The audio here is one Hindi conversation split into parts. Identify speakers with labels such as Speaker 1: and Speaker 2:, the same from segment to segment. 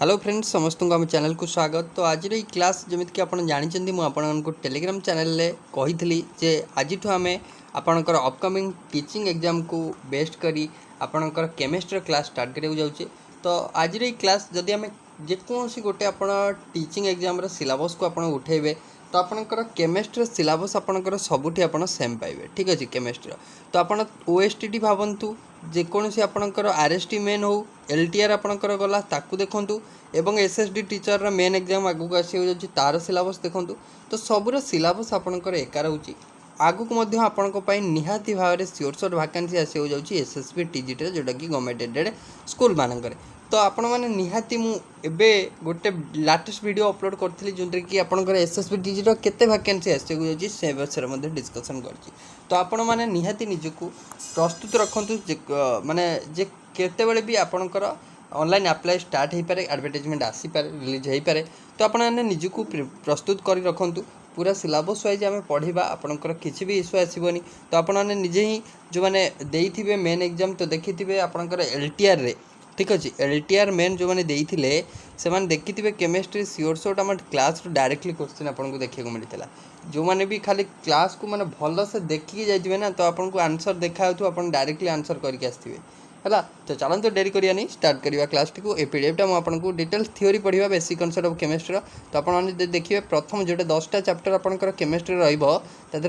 Speaker 1: हेलो फ्रेंड्स समस्त को आम चैनल को स्वागत। तो आज क्लास जमीत कि आप जानते मुझे टेलीग्राम चैनल कही जे आज आम आपणकर अपकमिंग टीचिंग एग्जाम को बेस्ट करी आपणकर केमिस्ट्री क्लास स्टार्ट करा जाऊँचे। तो आज क्लास जदि आम जेकोसी गोटे आप टीचिंग एग्जाम सिलेबस को आप उठेबे तो आपणकर केमिस्ट्री सिलेबस आपणकर सबुठी आप सेम पाइबे। ठीक अच्छे केमिस्ट्री तो आप ओएसटीटी भावतु जेकोसी आपणकर आरएसटी मेन हो एलटीआर आपणकर गला ताकू देखंतु एवं एसएसडी टीचर मेन एग्जाम आगू आसो तार सिलेबस देखंतु। तो सबूर सिलेबस आपणकर एका रोचे आगुक आपण निहाती भाव में सियोर सॉर्ट वैकेंसी आसो जाऊँगी एसएसबी टीजीटी जोटा कि गवर्नमेंट एडेड स्कूल मानक। तो आपण मैंने निहाती मुझे गोटे लाटेस्ट वीडियो अपलोड करी जो कि आपंकर एसएसबी टीजीटी केते वैकेंसी आसो जाऊँगी से विषय डिस्कसन कर। तो आपण मैंने निहाती निजक प्रस्तुत रखु माने जे केतेबेले भी आपणकर ऑनलाइन अप्लाई स्टार्ट हो पारे एडवर्टाइजमेंट आसीपारे रिलीज हो पारे। तो आपने निजक प्रस्तुत कर रखु पूरा सिलेबस वाइज आम पढ़ा आपंकर किसी भी इश्यू आसबनी। तो आपने निजे ही जो मैंने देते मेन एग्जाम तो देखिए आपंकर एलटीआर रे ठीक अच्छे एलटीआर मेन जो मैंने देते से देखिए केमिस्ट्री सियोर सॉर्ट आम क्लास डायरेक्टली क्वेश्चन आपको देखा मिलता जो मैंने भी खाली क्लास को मैंने भल से देखिए जाइए ना तो आपको आंसर देखा आप डायरेक्टली आंसर करके आसवे है। तो चलते डेरी करिया नहीं स्टार्ट करवा क्लास टी को पीडीएफ मुझे डिटेल्स थ्योरी पढ़ा बेसिक कॉन्सेप्ट ऑफ केमिस्ट्री। तो आपने देखिए प्रथम जो 10टा चैप्टर आपंकर केमिस्ट्री रही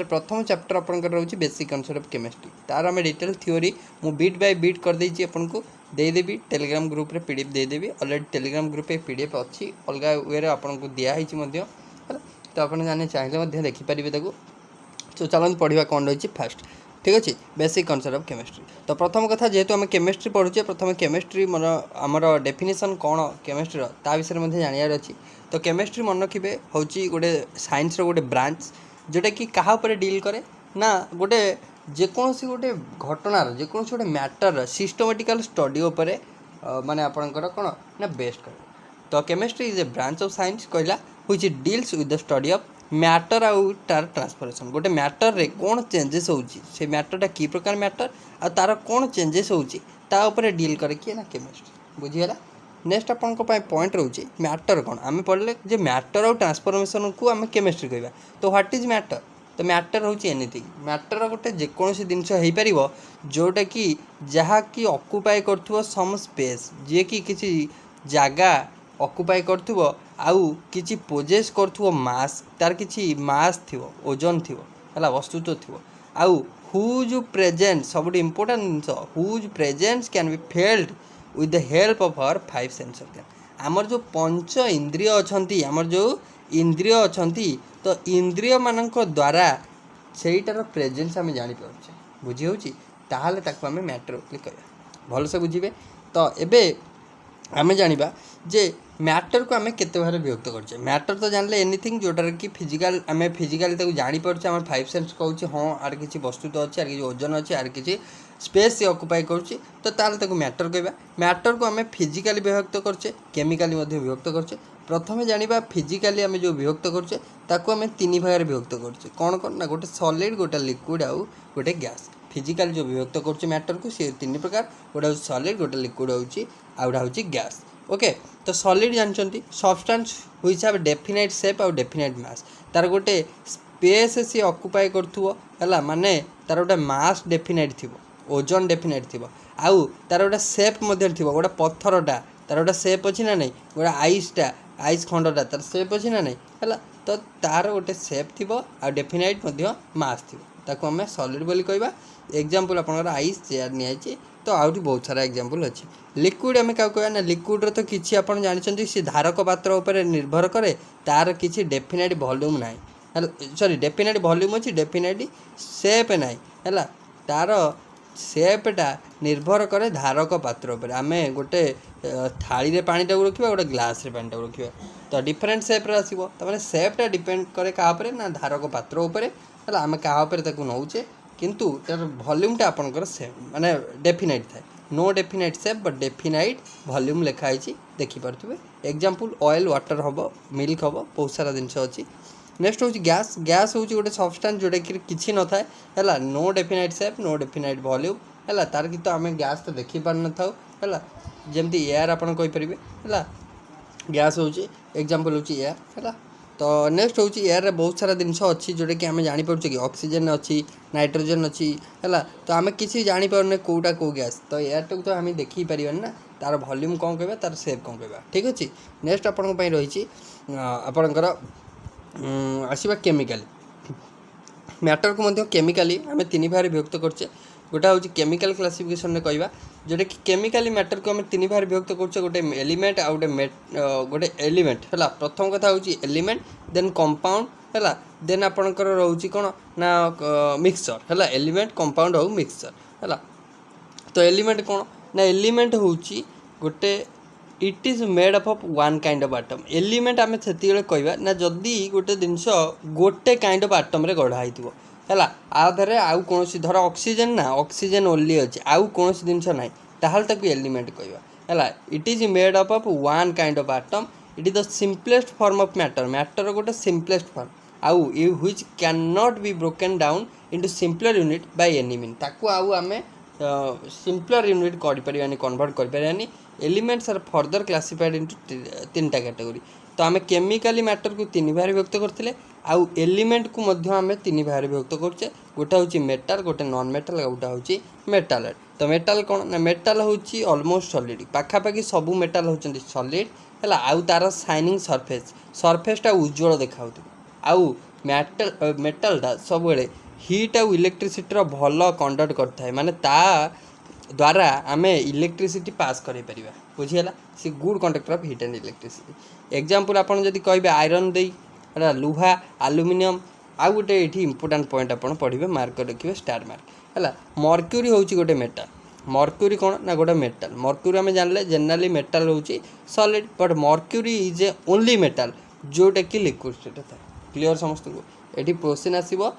Speaker 1: प्रथम चैप्टर आपंकर रोचे बेसिक कॉन्सेप्ट ऑफ केमिस्ट्री तार आम डिटेल थ्योरी मुझे बीट बाय बीट करदेगी आपको देदेवी टेलीग्राम ग्रुप रे पीडीएफ देदेवी ऑलरेडी टेलीग्राम ग्रुप में पीडीएफ अच्छी अलग वे आपको दिखाई तो आपने जाने चाहिए देखिपारे। तो चलते पढ़ा कौन रही फास्ट ठीक अच्छे बेसिक कॉन्सेप्ट ऑफ केमिस्ट्री। तो प्रथम कथा जेहेतु आम केमिस्ट्री पढ़ुचे प्रथम केमिस्ट्री मन आमर डेफिनेशन कौन केमिस्ट्री ता विषय में जानवर अच्छी। तो केमिस्ट्री मन रखिए हूँ गोटे साइंस गोटे ब्रांच जोटा कि क्या डील करे ना गोटे जेकोसी गोटे घटनार जेकोसी गोटे मैटर सिस्टमेटिकल स्टडी उपरे माने आपणकर कौन ना बेस्ट करे। तो chemistry is a branch of science कहला which deals with the study of matter आउ तार ट्रांसफॉर्मेशन गोटे मैटर रे कौन चेंजेस होउची से मैटरटा की प्रकार मैटर आ तार कौन चेंजेस होउची ता ऊपर डील करे कि ना केमिस्ट्री बुझीगला। नेक्स्ट आपन को पॉइंट रोचे मैटर कौन आम पढ़ले जे मैटर आउ ट्रांसफॉर्मेशन को आम केमिस्ट्री कहबा। तो व्हाट इज मैटर तो मैटर होउची एनीथिंग मैटर गोटे जेकोसी जिनस हो पारिबो जोटा कि जहा कि ऑक्युपाई करथुबो सम स्पेस जे कि किछि जागा ऑक्युपाई करथुबो आउ किछि पोजेस करथुबो मास तार किछि मास थिबो ओजन थिबो हला वस्तुत्व थिबो आउ हुज प्रेजेंस सब इम्पोर्टेंट जिनस whose presence can be felt with the help of our 5 sense organ. आमर जो पंच इंद्रिय अछंती आमर जो इंद्रिय अछंती तो इंद्रिय मानक द्वारा सेटार प्रेजेंस आम जानी पारुछे बुझी होउची ताहाले ताको आम मैटर बोली कहबा भल से बुझीबे। तो एबे आम जानिबा जे मैटर को आम केते भारे विभक्त करछे मैटर तो जानले एनीथिंग जोटार कि फिजिकल आम फिजिकली ताको जानी पारुछे आम 5 सेंस कहूँ हाँ आर किछि वस्तु तो अच्छे आर किछि ओजन अच्छे आर किछि स्पेस से ऑक्युपाई करुच्चे तो ताल ताको मैटर कहबा। मैटर को आम फिजिकली विभक्त करछे केमिकली मध्ये विभक्त करछे। प्रथमे जानिबा फिजिकली आम जो विभक्त करछे ताको आम 3 भाग विभक्त करछे कौन कौन ना गोटे सॉलिड गोटे लिक्विड आउ गोटे गैस फिजिकल जो विभक्त करछे मैटर को सी 3 प्रकार गोटे सॉलिड गोटे लिक्विड होउची आउडा होउची गैस। ओके तो सॉलिड जानचंती substance which have definite shape और डेफिनाइट मास तार गोटे स्पेस सी ऑक्युपाई करथुबो हला माने तार गोटे मास डेफिनाइट थिबो ओजन डेफिनाइट थिबो आउ तार गोटे शेप मध्ये थिबो गोटे पत्थरटा तार गोटे शेप अछि ना नहीं गोटे आइस खंडटा तार शेप अछि ना नहीं हला तो तार गोटे शेप थिबो आ डेफिनाइट मध्ये मास थिबो ताको हमें सॉलिड बोली कहबा। एग्जांपल आपनकर आइस चेयर नियाची तो आउट बहुत सारा एग्जांपल अच्छे। लिक्विड आम क्या कहना ना लिक्विड रो तो किसी आप जानते सी धारक पात्र उपर निर्भर करे तार किसी डेफिनाइट वॉल्यूम ना सॉरी डेफिनाइट वॉल्यूम अच्छी डेफिनाइट शेप ना है तार शेपटा निर्भर करे धारक पात्र उपर आम गोटे थाली रे पानी टाक रखा गोटे ग्लास रे पानी टाक रखा तो डिफरेंट शेप्रे आसो तो शेपटा डिपेंड करे क्या ना धारक पात्र उपर है आम क्या नौचे किंतु तार वॉल्यूमटा आपंकर सेम माने डेफिनाइट थाए no definite shape but definite volume लिखाई देखिपे। एग्जांपल ऑयल वाटर हम मिल्क हम बहुत सारा जिनस अच्छी। नेक्स्ट हूँ गैस गैस हूँ गोटे सब्सटेंस जोटा कि किसी न थाए है no definite shape no definite volume है तार कि तो आम गैस तो देखी पार न था है जमती एयर आपड़ कहींपर है गैस हूँ एग्जांपल हूँ एयर है। तो नेक्स्ट हूँ एयर रे बहुत सारा जिनस अच्छी जोटा कि आम जापर कि ऑक्सीजन अच्छी नाइट्रोजन अच्छी है। तो आम किसी जापर कौटा कौ गैस तो एयर टाक तो आम देखी पारानी ना तार वॉल्यूम कौन कहवा तार शेप कौन कहवा ठीक अच्छे। नेक्स्ट आपण रही आपणकर आसवा केमिकल मैटर को केमिकाली आम तीन भाग विभक्त करचे। गोटा हूँ केमिकल क्लासिफिकेशन में कहवा जोटा कि केमिकाली मैटर को आम तीन भाग विभक्त करचे गोटे एलिमेंट आ गोटे एलिमेंट है। प्रथम कथा हूँ एलिमेंट देन कंपाउंड है देन आपणकर रोचे कौन ना मिक्सचर है एलिमेंट कंपाउंड हो मिक्सचर है। तो एलिमेंट कौन ना एलिमेंट हूँ गोटे it is made up of one kind of atom element आम से कहवा ना जदि गोटे जिनस गोटे काइंड ऑफ आटम रे गढ़ाई है आधारे आउ कौन धर ऑक्सीजन ना ऑक्सीजन ओनली अच्छे आउ कौन जिनस ना ताहल ताकू एलिमेंट कहवा है। It is made up of one kind of atom it is the simplest form of matter matter गोटे सिंपलेस्ट फॉर्म आउ which can not be broken down into simpler unit by any mean ताकू आउ आमे सिंपलर यूनिट कर कन्वर्ट कर elements are further classified into तीन टा कैटेगरी। तो आम केमिकाली मैटर को तीन भाग विभक्त करते आउ एलिमेंट को मध्य आम तीन भाग विभक्त करचे गोटा हूँ मेटाल गोटे नॉन मेटाल गोटा हूँ मेटाल। तो मेटाल कौन ना मेटाल हूँ ऑलमोस्ट सॉलिड पाखापाखि सबू मेटाल होती सॉलिड है आउ तार शाइनिंग सरफेस सरफेसटा उज्जवल देखा आउ मेटालटा सब हिट आउ इलेक्ट्रिसिटी भल कंडक्ट करता माने ता द्वारा आम इलेक्ट्रिसिटी पास कर बुझीगला सी good conductor of heat and electricity. Example आपन जदि कहबे आयरन दे है लुहा एल्युमिनियम आउ गोटे ये इंपोर्टाट पॉइंट आप पढ़े मार्क कर रखिए स्टार मार्क है। मर्क्यूरी हूँ गोटे मेटाल मर्क्यूरी कौन ना गोटे मेटाल मर्क्यूरी आम जानले जेनराली मेटाल हूँ solid but mercury is A only metal जोटा कि लिक्विड स्टेट था क्लीयर समस्त को ये क्वेश्चन आसो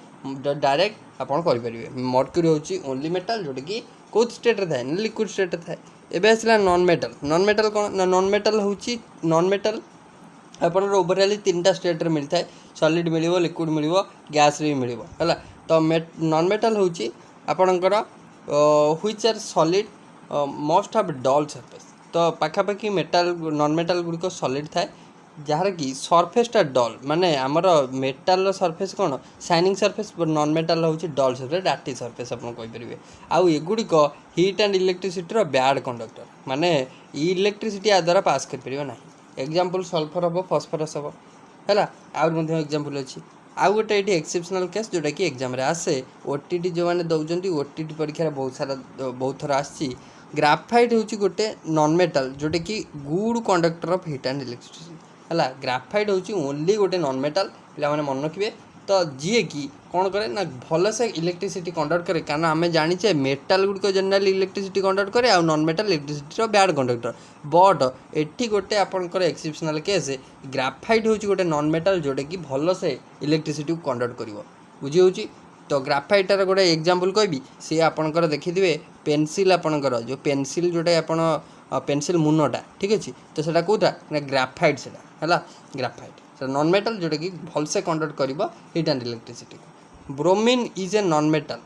Speaker 1: डायरेक्ट आपड़ करेंगे मर्क्यूरी हूँ ओनली मेटाल जोटा कि कौ स्टेट थाए ना लिक्विड स्टेट थाए। एबे आसला नॉन मेटाल कौन ना नॉन मेटाल हूँ नॉन मेटाल आपन ओवरऑल तीन टा स्टेट रे मिलता है सॉलिड मिलिबो लिक्विड मिलिबो गैस रे मिलिबो है। तो नॉन मेटाल हूँ आपणकर which are solid must have dull surface तो पाखापाखि मेटाल नॉन मेटाल गुड़िक सॉलिड थाए जार कि सरफेसटा डल माने आमर मेटाल सरफेस कौन शाइनिंग सरफेस नॉन मेटाल हूँ डल सरफेस डाटी सरफेस आप कहींपर आउ एगुड़िक heat and electricity bad conductor माने इलेक्ट्रिसिटी या द्वारा पास कर ना। एग्जांपल सल्फर हम फॉस्फरस हम है आउर एग्जांपल अच्छी आउ गोटे ये एक्सेप्शनल केस जोटा कि एग्जाम रे आसे ओटीटी जो मैंने दौरान ओटीटी परीक्षा बहुत थर आसी ग्राफाइट हूँ गोटे नॉन मेटाल जोटा कि good conductor of heat and electricity है। ग्राफाइट हूँ ओनली गोटे नॉन मेटाल पे मन रखिए तो जी कि कौन करे ना भल से इलेक्ट्रिसिटी कंडक्ट करे कारण आम जाचे मेटाल गुड़िक जेनराली इलेक्ट्रिसिटी कंडक्ट करे आ non metal electricity bad conductor but एटी गोटे आपंकर एक्सेप्शनल केस ग्राफाइट हूँ गोटे नॉन मेटाल जोटा कि भल से इलेक्ट्रिसिटी कंडक्ट कर बुझी हो। तो ग्राफाइटार गोटे एग्जांपल कहबी सी आपंकर देखिए पेनसिल आपंकर जो पेनसिल जोटा आप पेनसिल मुनटा ठीक अच्छे तो सेटा कौटा ना ग्राफाइट से है ग्राफाइट नॉन मेटाल जोटा कि भल से कंडक्ट कर hit and electricity. Bromine is a non metal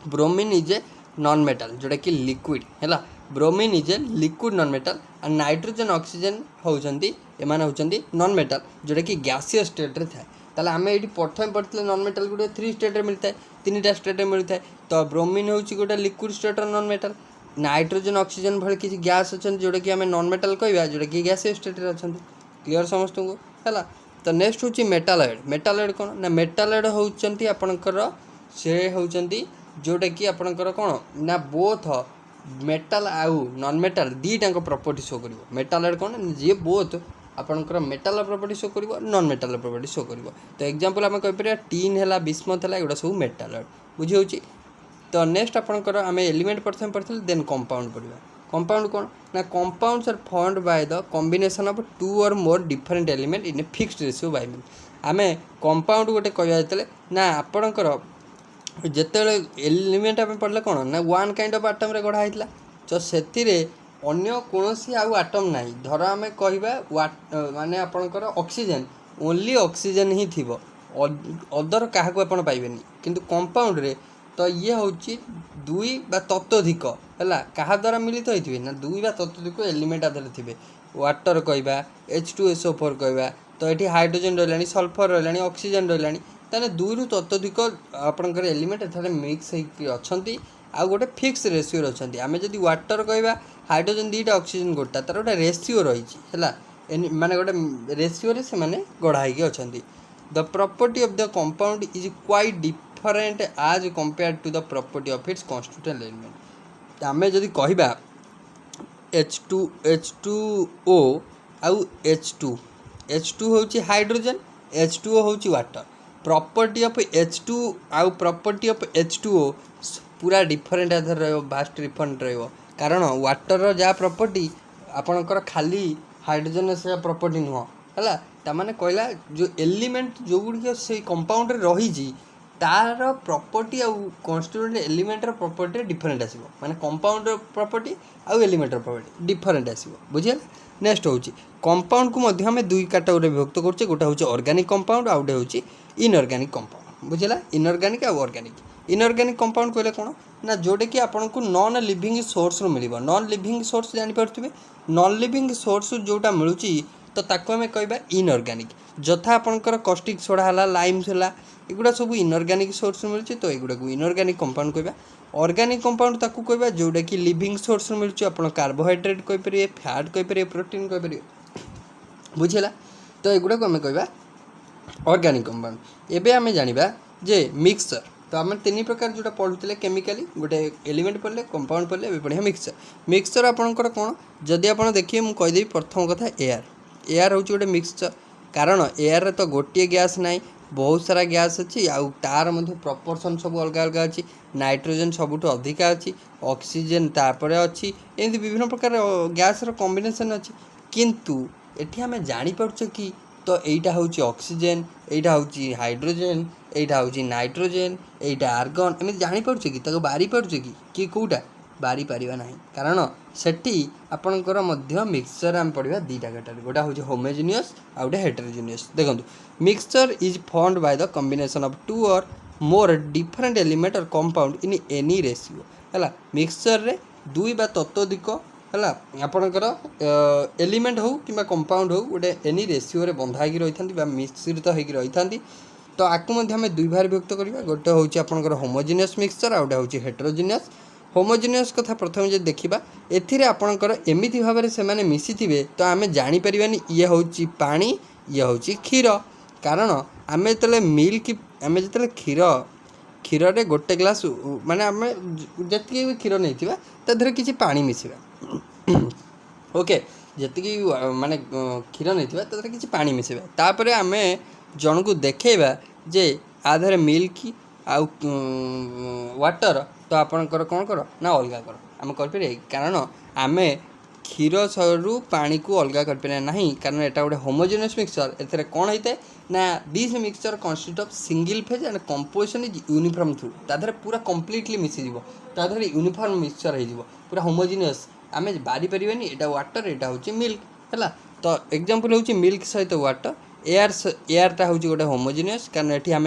Speaker 1: bromine is a non metal जोटा कि लिक्विड है bromine is a liquid non metal और नाइट्रोजन ऑक्सीजन होती एमान होती नॉन मेटाल जोटा कि गैसीय स्टेट रे थाए ताले आम ये प्रथम पढ़ते नॉन मेटाल गुटे 3 स्टेट रे मिलता है 3टा स्टेट रे मिलता है। तो ब्रोमीन हूँ गोटे liquid state non metal nitrogen oxygen भली किसी गैस अच्छा जोटा कि आम नॉन मेटाल कहवा जोटा कि गैसीय स्टेट रे अच्छा क्लीयर समस्त को है। तो नेक्स्ट हूँ मेटालॉइड कौन ना मेटालॉइड होती आपणकर से होती जोटा कि आपणकर कौन ना बोथ मेटाल आउ नॉन मेटाल दीटा प्रॉपर्टी शो कर मेटालॉइड कौन जी बोथ आपणकर मेटाल प्रॉपर्टी शो कर नॉन मेटाल प्रॉपर्टी शो कर। तो एग्जांपल आम कहीपर टीन है बिस्मथ है एगुड़ा सब मेटालॉइड बुझी हो। तो नेक्स्ट आपणकर आम एलिमेंट प्रथम पढ़ते देन कंपाउंड पढ़ा कंपाउंड कौन ना compounds are formed by the combination of 2 or more different element in a fixed ratio by mean आम कंपाउंड गोटे कहते ना आपणकर जिते एलिमेंट आम पढ़ले कौन ना वन काइंड ऑफ आटम रे गढ़ा होता तो से अन्य कौन आउ आटम ना धर आम कह माने आपणकर ऑक्सीजन ओनली ऑक्सीजन ही थी अदर क्या आप पाइबेनी किंतु कंपाउंड रे तो ये हूँ 2 बा तत्वधिक है क्या द्वारा मिलित होते ना 2 बा तत्वधिक एलिमेंट आधार थे वाटर कहवा H2SO4 कहवा तो ये हाइड्रोजन रहा सल्फर रहा ऑक्सीजन रहा ताने दुई रु ततोधिक आपंकर एलिमेंट एथारे मिक्स होती आ गोटे फिक्स रेसीओ अच्छा आम जब वाटर कहवा हाइड्रोजन दुईटा ऑक्सीजन गोटा तार गोटे रेसीओ रही है माने गोटे रेसीओ से माने गढ़ाई अच्छा the property of the compound is quite different as compare to the property of its constituent element आम जब कहवा H2O आउ H2 हूँ हाइड्रोजन H2O हूँ वाटर प्रॉपर्टी ऑफ H2 आउ प्रॉपर्टी ऑफ H2O पूरा डिफरेंट आधार भास्ट डिफरेंट कारण वाटर जहाँ प्रॉपर्टी आपणकर खाली हाइड्रोजन से प्रॉपर्टी नुह है ताने कहला जो एलिमेंट जो गुड़िक से कंपाउंड रही तार प्रॉपर्टी आउ कॉन्स्टिट्यूएंट एलिमेंट प्रॉपर्टी डिफरेंट आसो माने कंपाउंड प्रॉपर्टी आउ एलिमेंट प्रॉपर्टी डिफरेंट आसो बुझे नेक्स्ट हूँ कंपाउंड को मध्य आम दुई कैटेगोरी विभक्त करछे गोटा हूँ ऑर्गेनिक कंपाउंड आउ गोटे हूँ इनऑर्गेनिक कंपाउंड बुझेला इनऑर्गेनिक आउ ऑर्गेनिक इनऑर्गेनिक कंपाउंड कहले कौन ना जोटे कि आपको नॉन लिविंग सोर्स मिल नॉन लिविंग सोर्स जानीपे नॉन लिविंग सोर्स जोटा मिलूँ तो ताको आम कहवा इनऑर्गेनिक जथा आपंकर कॉस्टिक सोडा है लाइम्स है एगुड़ा सब इनऑर्गेनिक सोर्स मिलूँ तो युवा को इनऑर्गेनिक कंपाउंड कहवा ऑर्गेनिक कंपाउंड ताकू कहवा जोटा कि लिविंग सोर्स मिलूँ आप कार्बोहाइड्रेट कहींपर फैट कहींपर प्रोटीन कहींपर बुझेगा तो युवा को आम कहवा ऑर्गेनिक कंपाउंड एबे आम जानिबा जे मिक्सचर तो आम तीन प्रकार जोटा पढ़ुले केमिकाली गोटे एलिमेंट पढ़ले कंपाउंड पढ़ले ए बढ़िया मिक्सचर आपंकर कौन जदि आप देखिए मुझे कहीदेवी प्रथम कथा एयर हूँ गोटे मिक्सचर कारण एयर तो गोटे गैस ना बहुत सारा गैस अच्छी आउ तार मध्य प्रपोर्शन सब अलग अलग अच्छी नाइट्रोजन सबुठ अधिका अच्छी ऑक्सीजन तापर अच्छी एमती विभिन्न प्रकार गैस कॉम्बिनेशन अच्छी किंतु एठी आम जानी पारुछे कि तो यहीटा हूँ ऑक्सीजन यहीटा हूँ हाइड्रोजन यहीटा हूँ नाइट्रोजन यहीटा आर्गन एम जानीपे कि बारी पारे कि कौटा बारी पारिबा नहीं कारण सेठी आपणकर मध्य मिक्सचर आम पढ़ा दुईटा कैटेगरी गोटा हूँ होमोजेनियस आ गोटे हेटेरोजेनियस देखो mixture is formed by the combination of two or more different element or compound in any ratio है मिक्सचर रे दुई बा ततोधिक है आपणकर एलिमेंट हो कि कंपाउंड हो गोटे एनी रेशियो रे बंधाई रही था मिश्रित होकर रही था तो आपको आम दुई भाग विभक्त करवा गोटे हूँ आपंकर होमोजेनियस मिक्सचर आ गोटे हूँ हेटेरोजेनियस होमोजेनियस कथा प्रथम जो देखा एथिरे आपणकर एमिति भाव से मिसी थे तो आम जापर ये हूँ पानी ये हूँ क्षीर कारण आम जो मिल्क आम जो क्षीर रे गोटे ग्लास माने आम जी भी क्षीर नहीं तादेह किसी पानी मिसवा ओके जी माने क्षीर नहीं तादेह किसी पानी मिसवा तापर आम जन को देखा जे आधार मिल्क आउ वाटर तो आपणकर कौन कर ना अलग कर आम कर कारण आम क्षीर रु पानी को अलग कर ना कारण एटा गोटे होमोजेनियस मिक्सचर एथरे कौन होता है ना this mixture consist of single phase and composition is uniform through तादेह पूरा कंप्लीटली मिसीज तादेह यूनिफॉर्म मिक्सचर हो पूरा होमोजेनियस आम बारी पारिबानी एटा वाटर एटा हूँ मिल्क है तो एग्जांपल हूँ मिल्क सहित वाटर एयरटा हूँ गोटे होमोजेनियस कारण ये आम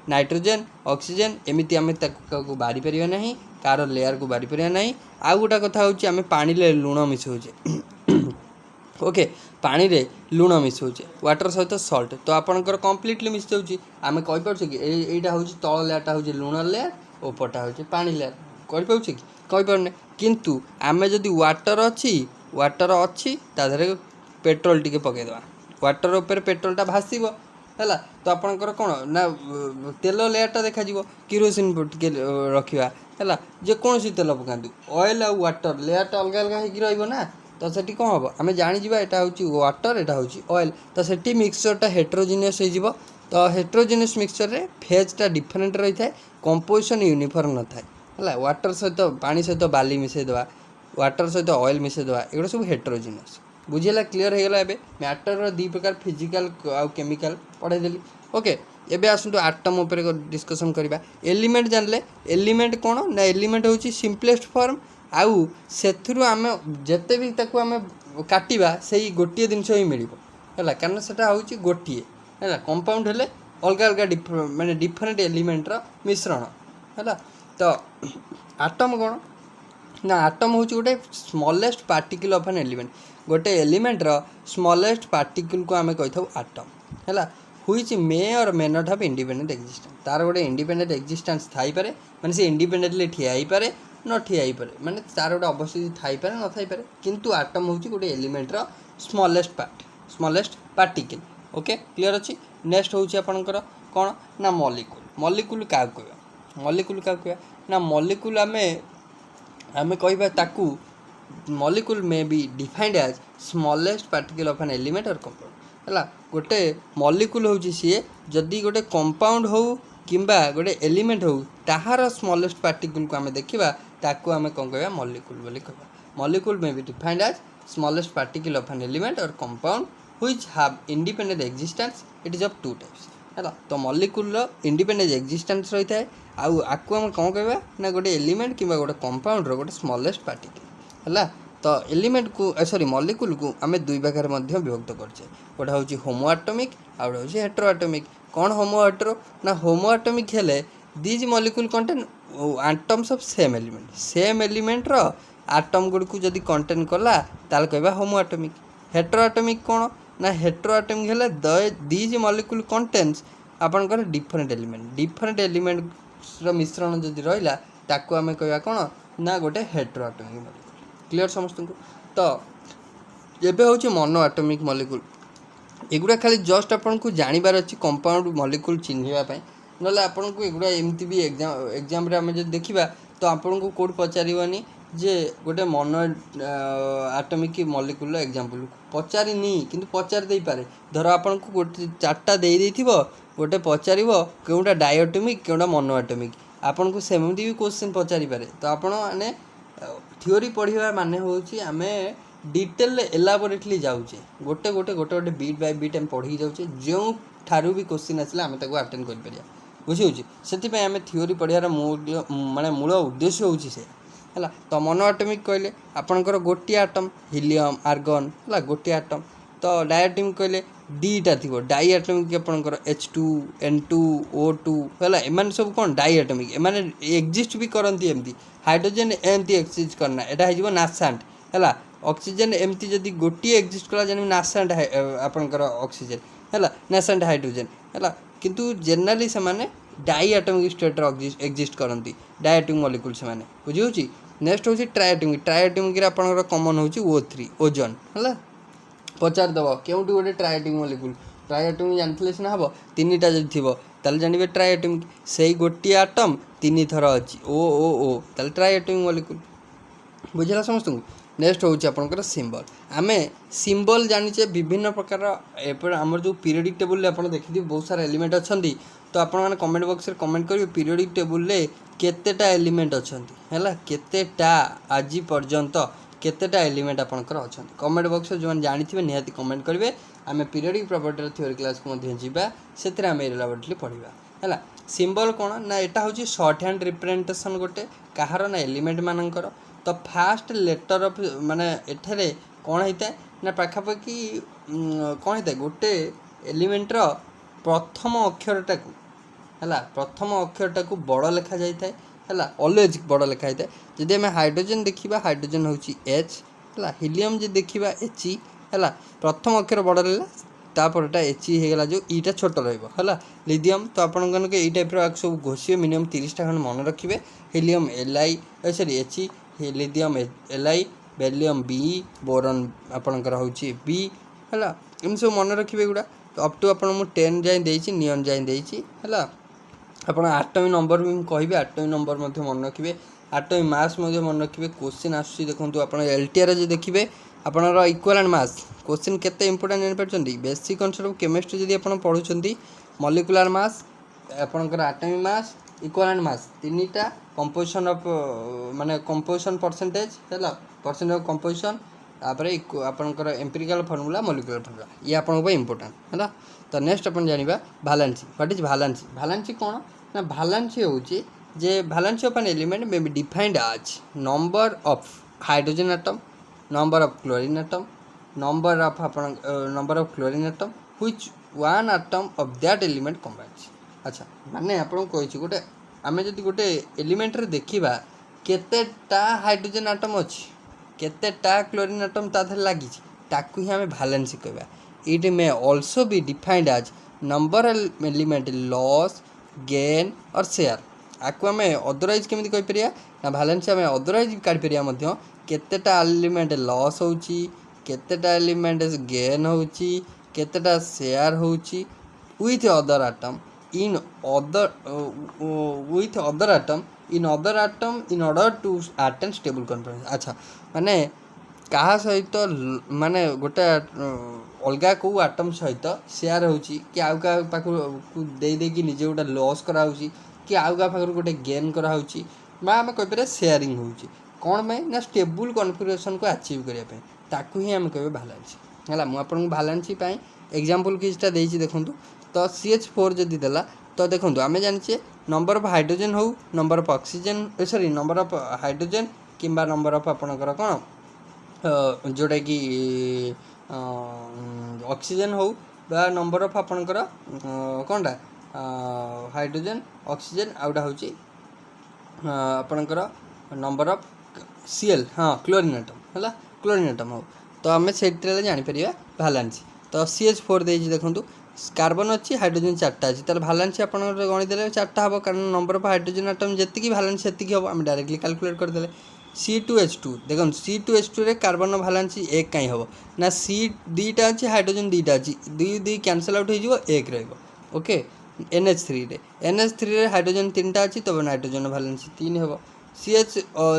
Speaker 1: नाइट्रोजन ऑक्सीजन एमती आम को बारी पारिबा नहीं कार लेयर को बारी पारिबा नहीं आउ गोटा कथा हूँ आम पानी रे लुण मिसौचे ओके पानी रे लुण मिसौचे वाटर सहित सल्ट तो आपणकर कम्प्लीटली मिस जाऊँगी आम कहीपे कि यहीटा हूँ तल लेयरटा हूँ लुण लेयर उपरटा हूँ पानी लेयर कहीपे कि कहीपे किंतु आम जदि वाटर अच्छी तादेह पेट्रोल टी पकईदे वाटर उपर पेट्रोलटा भाषब है तो आपणकर कौन ना तेल लेयरटा देखा किरोसिन टे रखा है जेकोसी तेल पकातु ऑयल आउ वाटर लेयरटा अलग अलग होना तो सेठी कौन हम आम जानीजा यहाँ हूँ वाटर यहाँ हूँ ऑयल तो सेठी मिक्सचरटा हेटेरोजेनियस हो तो हेटेरोजेनियस मिक्सचर रे फेजटा डिफरेंट रही है कंपोजिशन यूनिफॉर्म न थाए है वाटर सहित पानी सहित बाली मिसेदेवा वाटर सहित ऑयल मिसेदेवा एगुड़ा सब हेटेरोजेनियस बुझेगा क्लीयर हो गला एबे मैटर दी प्रकार फिजिकल आउ केमिकल पढ़ाईदेली ओके एबे आसतु आटम उपर डिस्कसन करवा एलिमेंट जानले एलिमेंट कौन ना एलिमेंट हूँ सिंपलेस्ट फॉर्म आउ से आम जिते भी आम काटिबा से गोटे जिनस ही मिल है कारण से हूँ गोटे है कंपाउंड हेले अलग अलग माने डिफरेंट एलिमेंटर मिश्रण है तो आटम कौन ना आटम हूँ गोटे smallest particle of an element गोटे एलिमेंट रो स्मॉलेस्ट पार्टिकल को आम कही था आटम है हुईच मे और may not have independent existence तार गोटे इंडिपेंडेंट एक्जिस्टेंस थाई पारे माने से इंडिपेंडेंटली ठिया ही पारे न ठिया ही पारे माने तार गोटे अवस्थिति थाई पारे न थाई पारे किंतु आटम होची गोटे एलिमेंट रो स्मॉलेस्ट पार्टिकल ओके क्लियर अछि नेक्स्ट होची आपनकर कोन ना मॉलिक्यूल क्या कहबा मॉलिक्यूल क्या कहबा ना मॉलिक्यूल आमे कहबा ताकू molecule may be defined as smallest particle of an element or compound है गोटे मॉलिक्यूल होची सी जदि गोटे कंपाउंड हो किंबा गोटे एलिमेंट हो ताहार स्मॉलेस्ट पार्टिकल को आमे देखिबा ताकू आमे कोन कहबा मॉलिक्यूल बोली कहबा molecule may be defined as smallest particle of an element or compound which have independent existence it is of two types है तो मॉलिक्यूल इंडिपेंडेंट एक्जिस्टेंस रही है आकु आम कौन कहबा ना गोटे एलिमेंट किंबा गोटे कंपाउंड रो गोटे स्मॉलेस्ट पार्टिकल है तो एलिमेंट को सॉरी मॉलिक्यूल को आम दुई भाग में विभक्त करछे गोटे हूँ होमो आटमिक आ गोटे हूँ हेटेरो आटमिक कौन होमो हेटेरो ना होमो आटमिक हेले these molecule contain atoms of same element रो आटम गुड़ को जदि कंटेन कला ताल कहबा होमो आटमिक हेटेरो आटमिक कौन ना हेटेरो आटमिक हेले दीज मॉलिक्यूल कंटेन्स आपनकर डिफरेंट एलिमेंट रो मिश्रण जदि रहिला ताकू आमे कहबा कौन ना गोटे हेटेरो आटमिक मॉलिक्यूल क्लियर समस्त को तो एबे होची मोनो आटमिक मॉलिक्यूल एगुड़ा खाली जस्ट आपन को जानिबार अछि कंपाउंड मॉलिक्यूल चिन्हिबा पय नले आपन को एगुड़ा एमती भी एग्जाम रे हम जे देखिबा तो आपन को कोड पचारिबनी जे गोटे मोनो आटमिक मॉलिक्यूल एग्जांपल पचारिनी किंतु पचार दे पारे धर आपन को गोटे चारटा दे देथिबो गोटे पचारिबो केउटा डायटोमिक केउटा मोनो आटमिक आपन को सेमती भी क्वेश्चन पचारि पारे तो आपन माने थ्योरी पढ़िबा माने होची आमे डिटेल एलाबोरेटली जाउचे गोटे गोटे गोटे गोटे बीट बाय बीट हम पढ़ी जाउचे जो ठारू भी क्वेश्चन आसला आमे ताको अटेंड कर परिया बुझी होची सेति पे आमे थ्योरी पढ़ियार मूल उद्देश्य होची से है तो मोनो आटमिक कहले आपनकर गोटी आटम हीलियम आर्गन है गोटी आटम तो डायटोमिक कहले दीटा थी डाई आटमिक आपनकर H2 N2 O2 है एमान सब कौन डाई आटमिक एमाने एक्जिस्ट भी करती एमती हाइड्रोजन एमती एक्जिस्ट करना एटा है नासांट है ऑक्सीजन एमती जदि गोटे एक्जिस्ट कला जन नासांट आपनकर ऑक्सीजन है नासांट हाइड्रोजन है किंतु जनरली से माने डाई आटमिक स्टेट एक्जिस्ट करती डायटोमिक मॉलिक्यूल से माने बुझी होची नेक्स्ट होची ट्रायटोमिक रे आपनकर कॉमन होची O3 ओजोन है पचार दब केउटी गोटे ट्रायटोमिक मॉलिक्यूल ट्रायटोमिक जानथिले सिना हबो तीनटा जदि थिबो ताले जानिबे ट्रायटोमिक सेही गोटी आटम तीन थर अछि ओ ताले ट्रायटोमिक मॉलिक्यूल बुझला समस्त को नेक्स्ट होची आपनकर सिंबल आमे सिंबल जानिचे विभिन्न प्रकार एपर हमर जो पीरियोडिक टेबल ले आपण देखिथि बहुत सारा एलिमेंट अछंती तो आपण माने कमेंट बॉक्स रे कमेंट करियो पीरियोडिक टेबल ले केतेटा एलिमेंट अछंती हैला केतेटा आजि पर्यंत केतेटा एलिमेंट आपनकर अछंती कमेंट बॉक्स जो जानिथिबे निहाती कमेंट करिवे आमे पीरियोडिक प्रॉपर्टी थ्योरी क्लास को मध्ये जिबा सेतरे आमे एलाबोरेटली पढिबा हैला सिंबल कोन ना एटा होची शॉर्ट हैंड रिप्रेजेंटेशन गोटे काहार ना एलिमेंट मानकर तो फास्ट लेटर ऑफ माने एठरे कोन होता ना पाखापाखि कोन होता गोटे एलिमेंट रो प्रथम अक्षरटा को हैला प्रथम अक्षरटा को बड़ लेखा जाय थाए है ऑलवेज बड़ लिखा है जदि आम हाइड्रोजन देखा हाइड्रोजन हूँ H है हीलियम जो देखा He है प्रथम अक्षर बड़ रहा तापरटा He होगा जो ईटा छोट रहा लिथियम तो आपन के टाइप सब घोषे मिनिमम 30टा खंड मन रखिए helium Li sorry He lithium Li बेलियम B boron आपणकर हूँ B है इन सब मन रखिए गुड़ा तो अप टू आप 10 जाए देती नियन जाए देती है ଆପଣ ଆଟମିक नंबर भी कहि आटमिक नंबर मन रखिए आटमिक मास मन रखिए क्वेश्चन आसूँ देखो आप LTR जो देखिए आपणर इक्वालेंट मास क्वेश्चन केते इंपोर्टेंट जानिपारछंती बेसिक कॉन्सेप्ट ऑफ केमिस्ट्री जदि आपण पढुछंती मॉलिक्यूलर मास आपणकर आटमिक मास इक्वालेंट मास तीनटा कंपोजिशन ऑफ माने कंपोजिशन परसेंटेज है परसेंटेज ऑफ कंपोजिशन तापर आपणकर एम्पिरिकल फार्मूला मॉलिक्यूलर फार्मूला ये आपन इंपोर्टेंट है तो नेक्स्ट अपन जानिबा वैलेंसी व्हाट इज वैलेंसी कौन ना वैलेंसी होची जे valency of an element may be defined as number of hydrogen atom number of chlorine atom number of chlorine atom which one atom of that element combines अच्छा माने आपन कहिछि गोटे आमे जदि गोटे एलिमेंट रे देखिबा केतेटा हाइड्रोजन एटम अछि केतेटा क्लोरीन एटम ता धर लागिछि ताकू ही आम भालेंसी कहवा। It may also be defined as number element loss gain or share. आपको आम अदरवाइज केमी कहीपर ना भालेंसी आम अदरवाइज काढ़ी केतेटा एलिमेंट लॉस होची केतेटा एलिमेंट गेन होची केतेटा शेयर होची with other atom in other with other atom in other atom in order to attain stable conformation। अच्छा माने कहा सहित माने गोटे अलगा को आटम सहित शेयर होची कि आउ का पाखु दे दे कि निजे गोटे लॉस करा होची कि आउ का पाखु गोटे गेन करा होची बा हम कहि पारे शेयरिंग होची कोन में ना स्टेबल कॉन्फिगरेशन को अचीव करिया पे ताकू ही हम कहबे बैलेंस हला। मु आपन बैलेंस पई एग्जांपल किछटा देछि देखंतु। तो CH4 जदि देला तो देखो आम जाने नंबर ऑफ हाइड्रोजन हो number of oxygen sorry number of hydrogen किंबा नंबर ऑफ आपणकर कौन जोटा कि ऑक्सीजन हो बा नंबर ऑफ आपणकर कौनटा हाइड्रोजन ऑक्सीजन आउटा हूँ आपणकर नंबर ऑफ Cl हाँ क्लोरीन एटम है क्लोरीन एटम हो तो आम से जापर भालेंसी। तो CH4 दे देखूँ कार्बन अच्छी हाइड्रोजन 4टा अच्छी तार भालेंसी आप गणिदेले 4टा हम कारण नंबर ऑफ हाइड्रोजन आटम जी भालेंसी से हम आम डायरेक्टली कैलकुलेट करदे। C2H2 देखो C2H2 रे कार्बन भालेंसी 1 कहीं हम ना C 2टा अच्छी हाइड्रोजन 2टा अच्छी 2 कैंसल आउट हो 1 रोके। NH3 रे NH3 रे हाइड्रोजन 3टा अच्छी तब नाइट्रोजन भालेंसी 3 हम।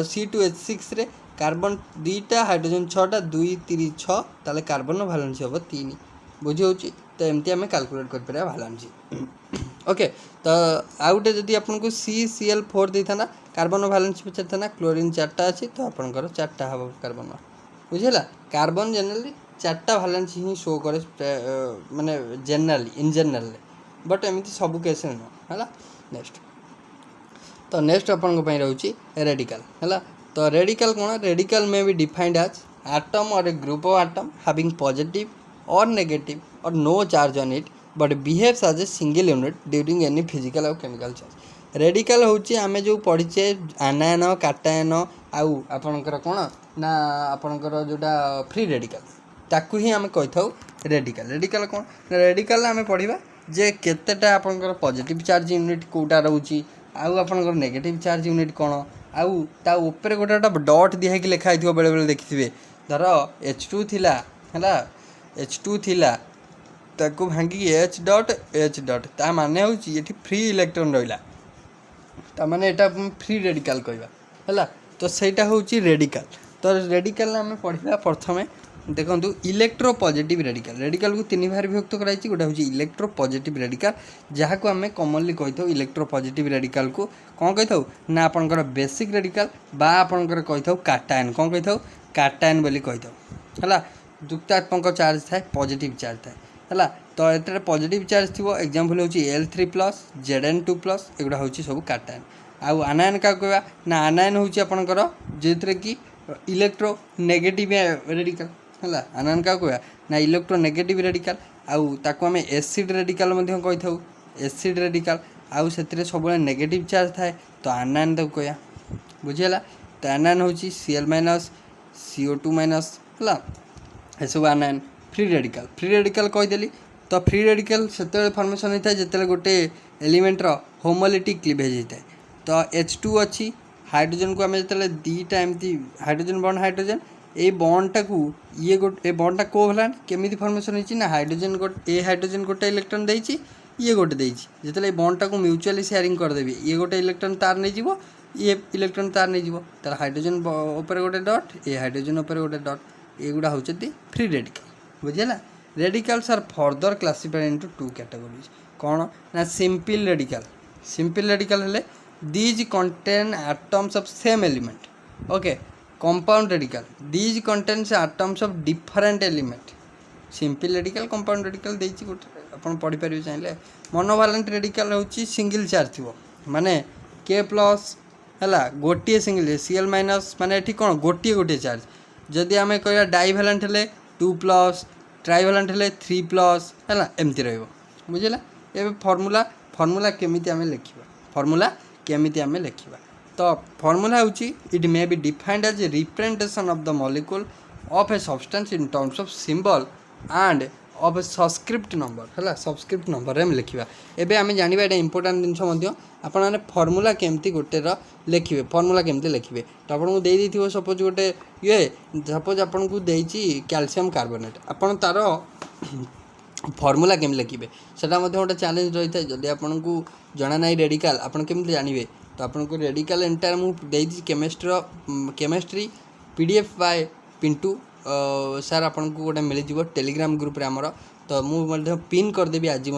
Speaker 1: C2H6 रे कार्बन 2टा हाइड्रोजन 6टा 2 3 6 ताले कार्बन भालेंसी हम 3 बुझी होची। तो एमती आम कैलकुलेट कर भालेंसी ओके। तो आउ गोटे जदि आपको CCl4 देता कार्बन भालेंसी पचार था क्लोरीन 4टा अच्छी तो आपंकर 4टा हम कार्बन बुझेगा। कार्बन जनरली 4टा भालेंसी ही शो करे माने जनरली इन जनरल बट एमती सबू केस नुह है। नेक्स्ट तो नेक्स्ट अपन रोचे रेडिकल है। तो रेडिकल कौन रेडिकल में भी defined as atom or a group of atom having positive or negative or no charge on it but behaves as a single unit during any physical or chemical charge। Radical होची आमे जो पढ़ीचे आनायन काटायन आउ आपनकर कोन ना आपनकर जोटा फ्री रेडिकल ताकू ही आमे कहि थाउ रेडिकल। रेडिकल कोन रेडिकल आमे पढ़िबा जे केतेटा आपनकर पॉजिटिव चार्ज यूनिट कोटा रहउची आउ आपनकर नेगेटिव चार्ज यूनिट कोन आउ ता ऊपर गोटा डॉट दिया कि लिखा हिथिबो बेले बेले देखिथिबे धर H2 थिला हला H2 थिला ताकू भांगी H डॉट ता माने होची एठी फ्री इलेक्ट्रॉन रहिला ता माने एटा फ्री रेडिकल कहबा हला। तो सेटा होची रेडिकल। तो रेडिकल हमें पढ़िबा प्रथमे देखंतु इलेक्ट्रो पॉजिटिव रेडिकल। रेडिकल को तीन भाग विभक्त कराइछि गोटा होची इलेक्ट्रो पॉजिटिव रेडिकल जहाँ को आम कॉमनली कही था इलेक्ट्रो पॉजिटिव रेडिकल को कौन कही था ना आपनकर बेसिक रेडिकल बा आपनकर कही था काटायन कौन कही था काटायन बोली कही था हला। युक्तात्मक चार्ज थाए पॉजिटिव चार्ज थाए है। तो ये पॉजिटिव चार्ज थी एग्जांपल होची L3+ Zn2+ एगुड़ा होची सब काटायन। आउ आनायन क्या कहवा ना आनायन होची आपनकर जेथरे कि इलेक्ट्रो नेगेटिव रेडिकल है। आनायन क्या कहवा ना इलेक्ट्रो नेगेटिव रेडिकल आउ ताको आमे एसिड रेडिकल मध्य कहि थाउ एसिड रेडिकल आउ सेतिरे सब नेगेटिव चार्ज थाए तो आनायन ताको कहया बुझिला। तो आनायन होची Cl- CO2- है ये सब आनायन। फ्री रेडिकल कहीदेली तो फ्री रेडिकल से फॉर्मेशन होता है जिते गोटे एलिमेंटर होमोलिटिक क्लीवेज होता है। तो H2 अच्छी हाइड्रोजन को आम जो दीटा एमती हाइड्रोजन बॉन्ड हाइड्रोजन ये बॉन्डटा को ये गोटे बॉन्डटा कोवैलेंट केमिति फॉर्मेशन होची ना हाइड्रोजन ए हाइड्रोजन गोटे इलेक्ट्रॉन देइची ये गोटे देइची जिते बॉन्डटा को म्यूचुअली शेयरिंग करदेवी ये गोटे इलेक्ट्रॉन तार नहीं जीवो ये इलेक्ट्रॉन तार नहीं जीवो तार हाइड्रोजन ऊपर गोटे डॉट ये हाइड्रोजन ऊपर गोटे डॉट एगुड़ा होचती फ्री रेडिकल बुझेला। Radicals are further classified into 2 categories कौन ना सिंपल रेडिकल हेले these contain atoms of same element okay. Compound radical these contains atoms of different element. Simple radical compound radical देइछि गोटे अपन पढ़ी पारिबे चाहिले। मोनोवैलेंट रेडिकल होची सिंगल चार्ज थिबो माने K+ हला गोटे सिंगल Cl- माने एठी कोन गोटे चार्ज जदि आमे कहया डाइवैलेंट हेले 2+ ट्राइवैलेंट हेले 3+ है एमती रहिबो बुझिला। ए फॉर्मूला केमिति आमे लिखिबा तो फॉर्मूला होची it may be defined as representation of the molecule of a substance in terms of symbol and of a subscript number है सबस्क्रिप्ट नंबर में लिखा एवं आम जाना ये इंपोर्टाट जिनस आपने फर्मूला केमती गोटे लिखे फर्मूला केमती लिखे तो आपको दे सपोज गोटे ये सपोज आपन को देती कैल्शियम कार्बोनेट आपन तार फर्मूला केमी लिखे से गोटे चैलेंज रही है जदि आपन को जना ना रेडिकल आपन केमती जानवे तो आपको रेडिकल एंटायर मुझे chemistry PDF by Pintu sir आपन को गोटे मिल जाव टेलीग्राम ग्रुप रे आमर तो मुझे पिन करदेवी आज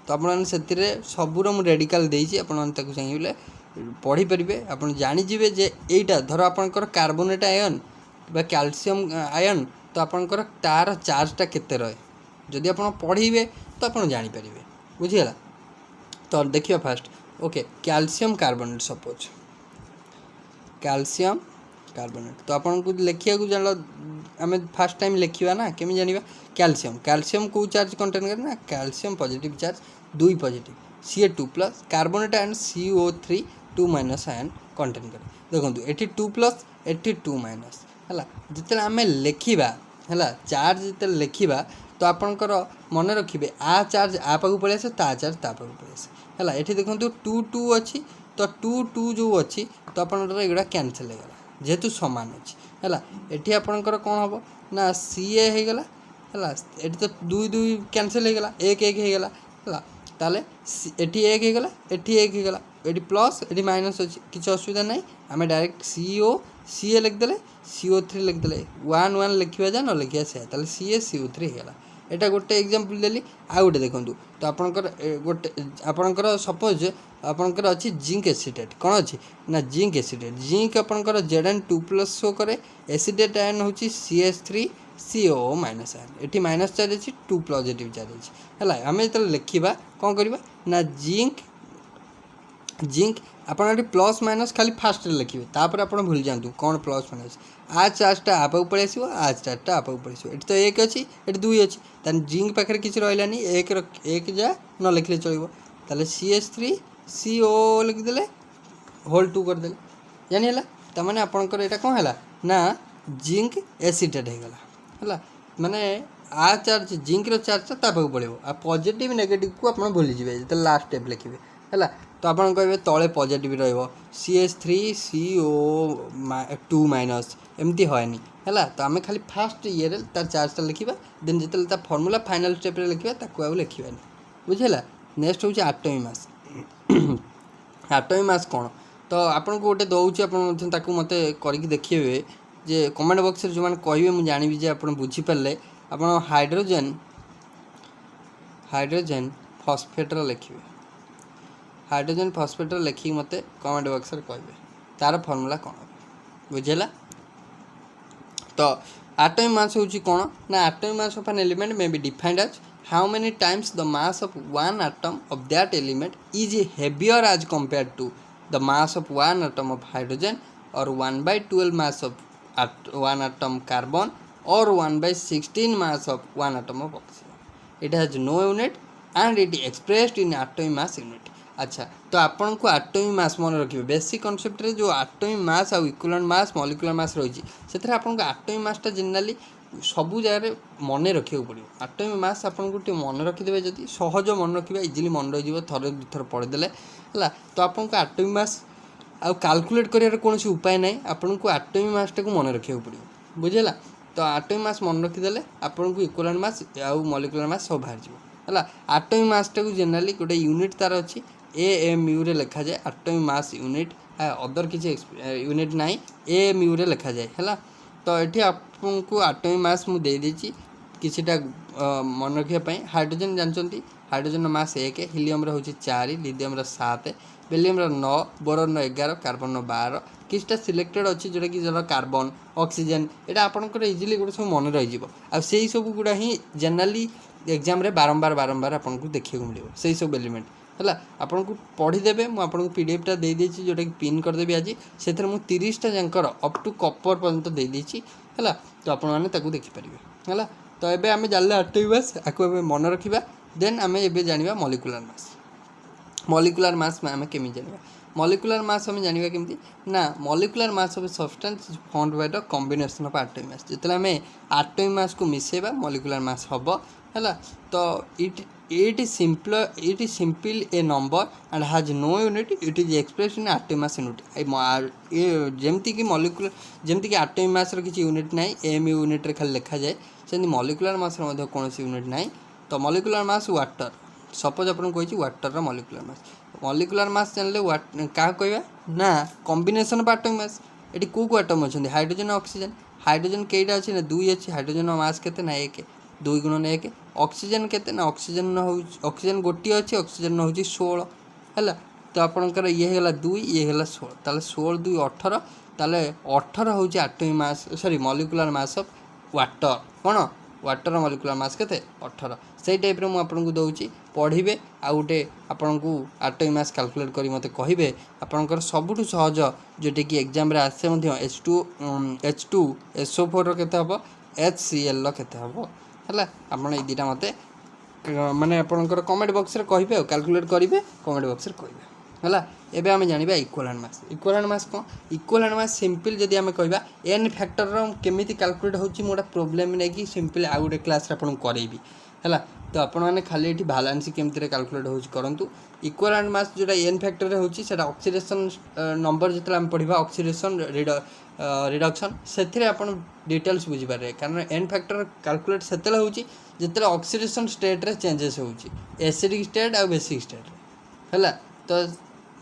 Speaker 1: तो आपने सबूर मुझे रेडिकल देती आपको चाहिए पढ़ी पारे आप जानीजे जे यहीटा धर आपंकर कार्बोनेट आयन बा कैल्शियम आयन तो आपंकर तार चार्जटा केते रहे जदि आप पढ़े तो आप जानीपर बुझीगला तो देखिए fast okay calcium carbonate suppose calcium carbonate तो आपन को लिखा जान आम फास्ट टाइम लिखा ना केमी जाना कैल्शियम कैल्शियम को चार्ज कंटेन करे ना calcium positive charge 2 positive Ca2+ carbonate ion CO3 2- ion contain करे देखो ये 2+ ये 2- है जिते आम लिखा है चार्ज जिते लिखा तो आपंकर मन रखिए आ चार्ज आ पाक पलि आसे ता चार्ज ता पाक पलि आसे है ये देखो 2 अच्छी तो 2 जो अच्छी तो आप एगुड़ा कैनसल होगा जेहेतु सामान अच्छी है ये आपंकर कौन हम ना Ca होगला है ये तो 2 कैनसल होगला 1 होगला है ताले ये 1 होगला ये 1 होगला ये प्लस ये माइनस अच्छी किसी असुविधा ना आम डायरेक्ट Ca लिखदे CO3 लिखदे 1 1 लिखा जा न लिखा से CaCO3 होगला एटा गोटे एग्जांपल देली आ गोटे देखो तो आपंकर गोटे आपंकर सपोज आपंकर अच्छी जिंक एसिडेट कौन अच्छी ना जिंक एसिडेट जिंक आपंकर Zn2+ शो करे एसिडेट आयन हूँ CH3CO- आयन ये माइनस चार्ज अच्छी 2 पॉजिटिव चार्ज अच्छी है आम जो लिखा कौन करवा ना जिंक आपड़ प्लस माइनस खाली फास्ट लिखे तापर आप भूल जातु कौन प्लस माइनस आ चार्जटा आपाक पलि आस आ चार्जटा आपाक पलि आस ये तो 1 अच्छी ये 2 अच्छी तान जिंक पाखे किसी रही एक जा न लिखले चलो ताले CH3CO लिखिदे होल 2 करदे जानीला तमाने आपंकर यहाँ कौन है ना जिंक एसिडेट होगला है माने आ चार्ज जिंक चार्जटा तापाक पड़ो आ पॉजिटिव नेगेटिव को आप भूलीजे जो लास्ट स्टेप लिखे है तो आप कहे तले पॉजिटिव CH3CO2- एमती होनी है तो आम खाली फास्ट ये तार चार्जटा लिखा देन जो फर्मूला फाइनल स्टेप लिखा ताकू लिखा बुझेगा नेक्स्ट हूँ एटॉमिक मास एटॉमिक मास कौन तो आपको गोटे दौर आप मत करके देखिए जे कमेंट बॉक्स जो मैंने कहे मुझे जानी जे आप बुझीपारे आप हाइड्रोजन फॉस्फेट लिखे हाइड्रोजन फॉस्फेट लिखिक मत कमेंट बॉक्स कहे तार फर्मूला कौन बुझेगा तो एटॉमिक मास हूँ कौन ना atomic mass of an element may be defined as how many times the mass of one atom of that element is heavier as compared to the mass of one atom of hydrogen or 1/12 mass of one atom carbon or 1/16 mass of one atom of oxygen. It has no unit and it expressed in atomic mass unit. अच्छा तो आपन को एटॉमिक मास मन रखिए बेसिक कॉन्सेप्ट रे जो एटॉमिक मास और इक्विवेलेंट मास मॉलिक्यूलर मास रही है आपन को एटॉमिक मासटा जनरली सबू जगह मन रखा पड़ो एटॉमिक मास आपको मन रखिदे जब सहज मन रखा इजिली मन रही थोड़े 2 थर पढ़ीदे है तो आपको एटॉमिक मास आ कैलकुलेट कर कौन उपाय ना आपको एटॉमिक मासटा को मन रखा पड़ो बुझेगा तो एटॉमिक मास मन रखिदे आपको इक्विवेलेंट मास आउ मॉलिक्यूलर मास सब बाहर है एटॉमिक मासटा को जनरली गोटे यूनिट तार अच्छी AMU रे लिखा जाए एटॉमिक मास यूनिट अदर किसी यूनिट ना AMU रे लिखा जाए है तो ये आपको एटॉमिक मास मुझे देदेची किसीटा मन रखापी हाइड्रोजन जानते हाइड्रोजन मास 1 हीलियम हूँ 4 लिथियम 7 बेलियम 9 बोरन 11 कार्बन 12 किसटा सिलेक्टेड अच्छी जोटा कि जर कार्बन ऑक्सीजन यहाँ आपंकर इजिली गोटे सब मन रही आई सब गुड़ा ही जनरली एग्जाम रे बारंबार बारंबार आपको देखा मिले से सब एलिमेंट है आपको पढ़ीदेवे मुझे पीडीएफटा दे देती जोटा कि पिन करदेवी आज से 30टा जाकर अप टू कपर पर्यंत दे देती है तो आप देखिपारे है तो ये आम जानले एटॉमिक मास आपको मन रखा देन आम ए जाना मॉलिक्यूलर मास में आम केमी जाना मॉलिक्यूलर मास हम जानिबा केमती ना molecular mass of substance found by the combination of atomic mass जितले हमें एटॉमिक मास को मिसेबा मॉलिक्यूलर मास हबो हैला तो it is simple a number and has no unit it is expressed in atomic mass unit जेमती कि मॉलिक्यूलर जेमती कि एटॉमिक मास रो किछि यूनिट नाही एम यूनिट रे खाली लिखा जाए सेमती मॉलिक्यूलर मास रो मध्ये कोनोसी यूनिट नाही तो मॉलिक्यूलर मास वाटर सपोज आपन कहिछि वाटर रो मॉलिक्यूलर मास जानले का कहबा ना combination of atomic mass eighty को एटम अछन हाइड्रोजन हाइड्रोजन केटा अछि ना 2 अछि हाइड्रोजन मास केते ना 1 2 गुणन 1 ऑक्सीजन केते ना ऑक्सीजन गोटी अछि ऑक्सीजन होछि 16 हैला तो आपनकर ये हेला 2 ये हेला 16 ताले 16 2 18 ताले 18 होछि atomic mass sorry molecular mass of water कोन वाटर मॉलिक्यूलर मास केते 18 सेही टाइप रे मु आपन दउछि पढिबे आ उटे आपन को एटॉमिक मास कैलकुलेट करी मते कहिबे आपनकर सबुठु सहज जेटे कि एग्जाम रे आसे मध्ये H2SO4 रो केते हबो HCl रो केते हबो हैला आपन ए दिटा मते माने आपनकर कमेंट बॉक्स रे कहिबे कैलकुलेट करिवे कमेंट बॉक्स रे कहिबे हैला एबे हमें जानिबा इक्विवेलेंट मास कोन इक्विवेलेंट मास सिंपल जदी हमें कहबा n फैक्टर रो केमिति कैलकुलेट होची मोटा प्रॉब्लम नै कि सिंपल आ गुटे क्लास रे आपन करैबी हैला तो आपण माने खाली एठी बैलेंस केमिति रे कैलकुलेट होची करंतु इक्विवेलेंट मास जोटा n फैक्टर रे होची सेटा ऑक्सीडेशन नंबर जतला हम पढिबा ऑक्सीडेशन रिडक्शन सेथिरे आपण डिटेल्स बुझी पारे कारण n फैक्टर कैलकुलेट सेतला होची जतला ऑक्सीडेशन स्टेट रे चेंजेस होची एसिडिक स्टेट आ बेसिक स्टेट हैला तो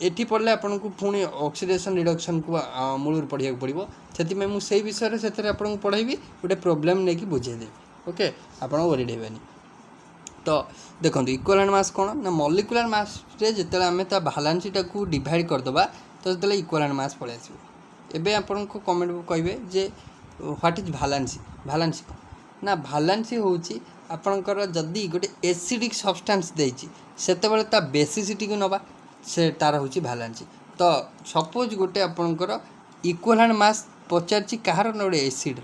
Speaker 1: एठी पढ़ले आपन को पुणी ऑक्सीडेशन रिडक्शन को मूल पढ़िया पड़ो से मुझे विषय से आपन पढ़ाई गोटे प्रोब्लेम नहीं कि बुझे देवी ओके आपन वरीड हेनी तो देखो इक्विवेलेंट मास कौन ना मॉलिक्यूलर मास रे जिते आम भालांसीटा को डिवाइड करदे तो जो इक्विवेलेंट मास पड़े आस एवं आपन को कमेंट कहे जे व्हाट इज भालांसी कौन ना भालांसी हूँ आपणकर जदि गोटे एसिडिक सब्सटेंस देती से बेसिसिटी को नवा से तार हूँ भालांसी तो सपोज गोटे आपणकर इक्विवेलेंट मास पचार कहार ना गोटे एसिड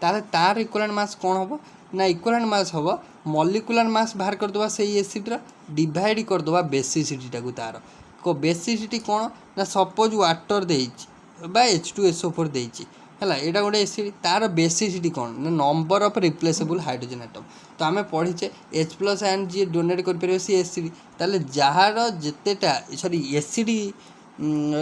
Speaker 1: तार इक्विवेलेंट मास कौन हम ना इक्विवेलेंट मास हम मॉलिक्यूलर मास बाहर करदे से एसिड्र डिवाइड करदे बेसिसिटी को तार को बेसिसिटी कौन ना सपोज वाटर देबा H2SO4 देती है यहाँ गोटे एसिड तार बेसिसिटी कौन ना number of replaceable hydrogen atom तो आम पढ़ीचे H+ आयन जी डोनेट कर सी एसिड ताले जार जितेटा सॉरी एसिड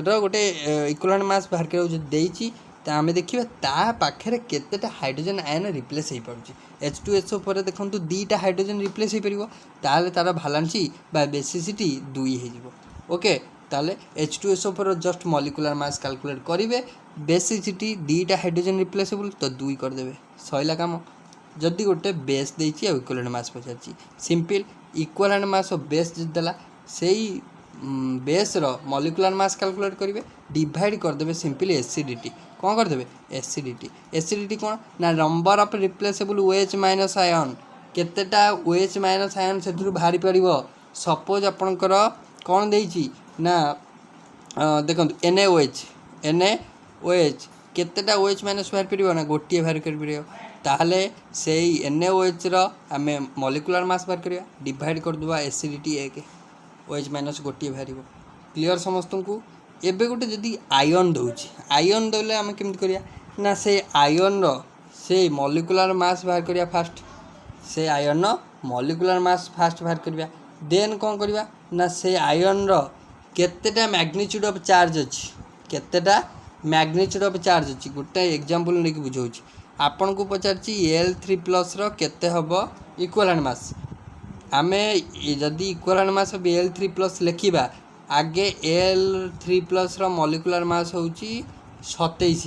Speaker 1: रोटे इक्विवेलेंट मास बाहर कर आम देखा ता पाखे केतेटा हाइड्रोजन आयन रिप्लेस हो पार्टी H2SO4 देखो दीटा हाइड्रोजन रिप्लेस हो पार ताले तार भालांसी बा बेसिसिटी 2 हो ओके ताले H2SO4 just molecular mass calculate करेंगे बेसिसिटी दीटा हाइड्रोजन रिप्लेसेबल तो 2 करदे सैला काम जदि गोटे बेस देती इक्विवेलेंट मास पचार simple equivalent mass of base देला से बेस रो मॉलिक्यूलर मास कैलकुलेट करेंगे डिवाइड करदे सिंपल एसिडिटी कौन करदे एसिडिटी कौन ना number of replaceable OH- ion केतेटा OH- आयन से बाहरी पार सपोज आपणकर कौन देती ना देखो NaOH केतेटा OH- बाहर पार ना गोटे बाहर कर ताहले से NaOH रो आमे मॉलिक्यूलर मास बाहर करिया डिवाइड करदबा एसिडिटी 1 OH- गोटे बाहर क्लियर समस्त को एबे गोटे जदि आयन दउची आयन दले आमे केमति करिया ना से आयन रो से मॉलिक्यूलर मास बाहर करिया फास्ट से आयन मॉलिक्यूलर मास फास्ट बाहर करिया देन कौन करिया ना से आयन रो केतेटा मैग्नीट्यूड ऑफ चार्ज अछि केतेटा मैग्नीट्यूड ऑफ चार्ज अछि गोटे एग्जांपल नै कि बुझौछि आपन को पचारछि Al3+ रो केते हबो इक्विवेलेंट मास आमे जदि इक्विवेलेंट मास ऑफ Al3+ लिखिबा आगे Al3+ रो मॉलिक्यूलर मास होछि 27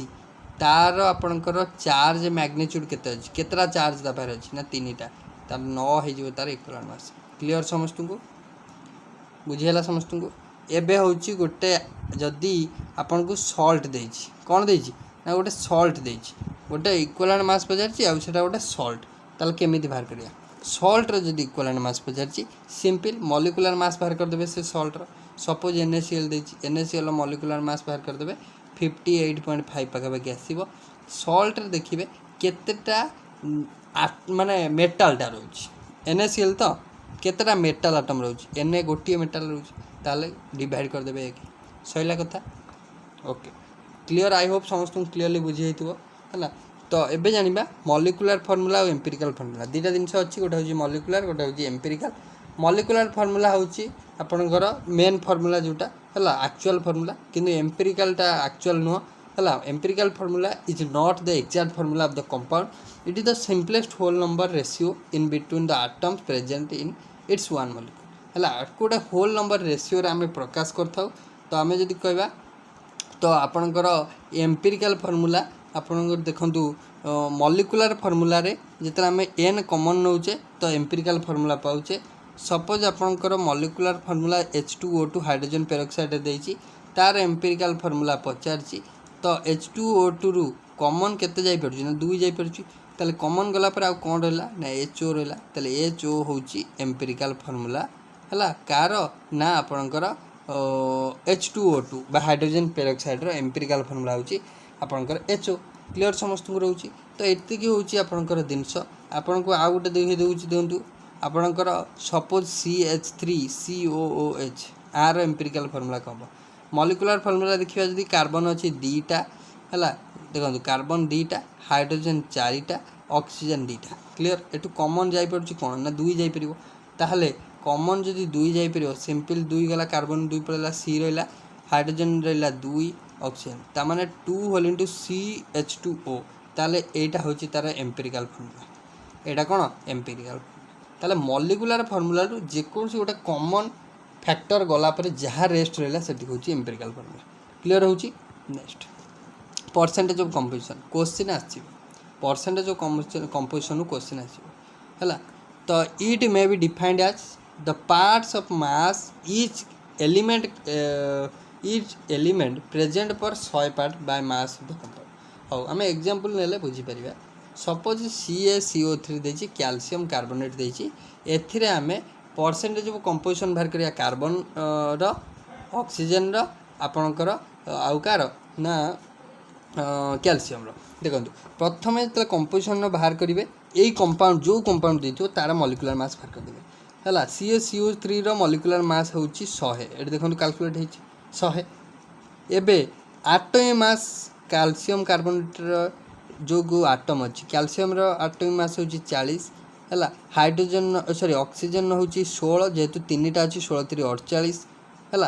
Speaker 1: तार आपनकर चार्ज मैग्नीट्यूड केते अछि केतरा चार्ज दबार अछि ना 3टा तार 9 हे जिवो तार इक्विवेलेंट मास क्लियर समस्त को बुझियला समस्त को एबे होछि गोटे जदि आपन को सॉल्ट देछि कोन देछि ना गोटे सॉल्ट देछि गोटे इक्विवेलेंट मास पचारछि आ सेटा गोटे सॉल्ट ताल केमिति बाहर करिया सॉल्ट रो जदि इक्विवेलेंट मास पचारछि सिंपल मॉलिक्यूलर मास बाहर कर देबे से सॉल्ट रो सपोज NaCl देछि NaCl रो मॉलिक्यूलर मास बाहर कर देबे 58.5 पाखापाखि आसीबो सॉल्ट रे देखिबे केतेटा माने मेटालटा रहउछि NaCl तो केतेटा मेटाल एटम रहउछि Na गोटे मेटाल रहउछि ताले डिवाइड कर देबे 1 सैला कथा ओके क्लियर आई होप समस्त क्लीयरली बुझी है तो एबे जानिबा मॉलिक्यूलर फार्मूला और एम्पिरिकल फार्मूला दुईटा जिनस अच्छी गोटे हूँ मॉलिक्यूलर गोटे हूँ एम्पिरिकल मॉलिक्यूलर फार्मूला हूँ आपणकर मेन फार्मूला जोटा है एक्चुअल फार्मूला किंतु एम्पिरिकलटा एक्चुअल नुह है empirical formula is not the exact formula of the compound it is the simplest whole number ratio in between the atoms present in its one molecule है गोटे होल नंबर रेशियो आम प्रकाश करता तो आम जदि कहवा तो आपणकर एम्पिरिकल फार्मूला आपणकर देखंतु मॉलिक्यूलर फार्मूला रे जितने आम एन कॉमन नौचे तो एम्पिरिकल फार्मूला पाउचे सपोज आपणकर molecular formula H2O2 hydrogen peroxide देइछि तार एम्पिरिकल फार्मूला पचारछि तो H2O2 रु कॉमन केते जाई परछि ना 2 जाई परछि ताले कॉमन गला पर आ कोन रहला ना HO रहला ताले HO होछि एम्पिरिकल फार्मूला हला कार ना आपणकर H2O2 बा हाइड्रोजन पेरोक्साइड रो एम्पिरिकल फार्मूला होछि आपणकर HO क्लियर समस्त को रहउछि तो एतिकी होछि आपणकर दिनस आपनको आ गुटे देखि देउछि देंतु आपणकर सपोज CH3COOH आर एम्पिरिकल फार्मूला कब मॉलिक्यूलर फार्मूला देखिबा जदि कार्बन अछि 2टा हला देखंतु कार्बन 2टा हाइड्रोजन 4टा ऑक्सीजन 2टा क्लियर एटु कॉमन जाई परछि कोन ना 2 जाई परिबो ताहले कॉमन जदि 2 जाई परिबो सिंपल 2 गला कार्बन 2 पळला C रहला हाइड्रोजन रहला 2 ऑक्सीजन ता माने 2 होल इनटू CH2O ताले एटा होछि तार एम्पिरिकल फार्मूला एटा कोन एम्पिरिकल ताले मॉलिक्यूलर फार्मूला रु जेकोसी गोटे कॉमन फैक्टर गला पर जहाँ रेस्ट रहला सेठी होछि एम्पिरिकल फार्मूला क्लियर होछि next percentage of composition question आछि परसेंटेज ऑफ कंपोजिशन क्वेश्चन आछि हला तो it may be defined as the parts of mass each element present for 100 part by mass of the compound how आम एग्जांपल नेले बुझी परिबा सपोज CaCO3 देछि कैल्शियम कार्बोनेट देछि एथिरे आमे परसेंटेज ऑफ कंपोजिशन बाहर करिया कार्बन रो ऑक्सीजन रो आपनकर आउ कार ना कैल्शियम रो देखंतु प्रथमे त कंपोजिशन बाहर करिवे एई कंपाउंड जो कंपाउंड देथियो तार मॉलिक्यूलर मास बाहर कर देबे हला CaCO3 रो मॉलिक्यूलर मास होछि 100 एडी देखंतु कैलकुलेट हेछि 100 एबे एटॉमिक मास कैल्शियम कार्बोनेट जो गो आटम अच्छी कैल्शियम रो एटॉमिक मास होची 40 हला हाइड्रोजन सॉरी ऑक्सीजन होची 16 जेहेतु तीनटा अच्छी 16 3 48 हला